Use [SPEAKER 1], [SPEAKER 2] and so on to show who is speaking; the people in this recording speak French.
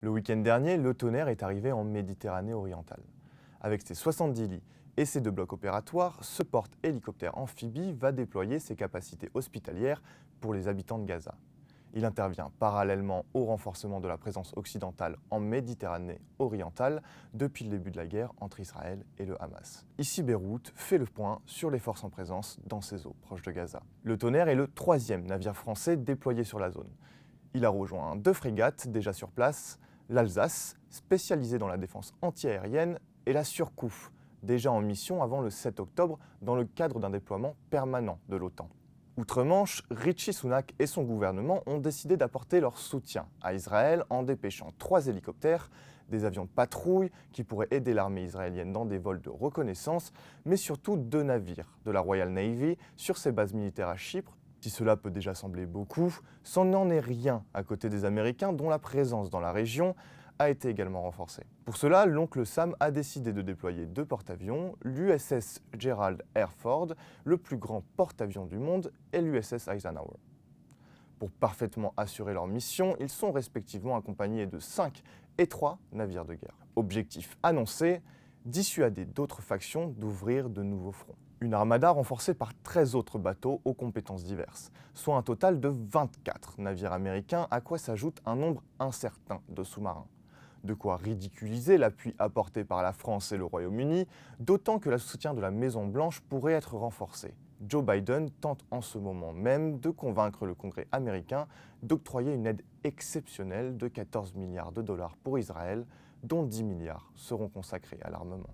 [SPEAKER 1] Le week-end dernier, le tonnerre est arrivé en Méditerranée orientale. Avec ses 70 lits et ses 2 blocs opératoires, ce porte-hélicoptère amphibie va déployer ses capacités hospitalières pour les habitants de Gaza. Il intervient parallèlement au renforcement de la présence occidentale en Méditerranée orientale depuis le début de la guerre entre Israël et le Hamas. Ici, Beyrouth fait le point sur les forces en présence dans ces eaux proches de Gaza. Le tonnerre est le 3e navire français déployé sur la zone. Il a rejoint 2 frégates déjà sur place, l'Alsace, spécialisée dans la défense antiaérienne, et la Surcouf, déjà en mission avant le 7 octobre dans le cadre d'un déploiement permanent de l'OTAN. Outre-Manche, Rishi Sunak et son gouvernement ont décidé d'apporter leur soutien à Israël en dépêchant 3 hélicoptères, des avions de patrouille qui pourraient aider l'armée israélienne dans des vols de reconnaissance, mais surtout 2 navires de la Royal Navy sur ses bases militaires à Chypre. Si cela peut déjà sembler beaucoup, c'en n'en est rien à côté des Américains dont la présence dans la région a été également renforcée. Pour cela, l'oncle Sam a décidé de déployer 2 porte-avions, l'USS Gerald R. Ford, le plus grand porte-avions du monde, et l'USS Eisenhower. Pour parfaitement assurer leur mission, ils sont respectivement accompagnés de 5 et 3 navires de guerre. Objectif annoncé, dissuader d'autres factions d'ouvrir de nouveaux fronts. Une armada renforcée par 13 autres bateaux aux compétences diverses, soit un total de 24 navires américains, à quoi s'ajoute un nombre incertain de sous-marins. De quoi ridiculiser l'appui apporté par la France et le Royaume-Uni, d'autant que le soutien de la Maison-Blanche pourrait être renforcé. Joe Biden tente en ce moment même de convaincre le Congrès américain d'octroyer une aide exceptionnelle de 14 milliards de dollars pour Israël, dont 10 milliards seront consacrés à l'armement.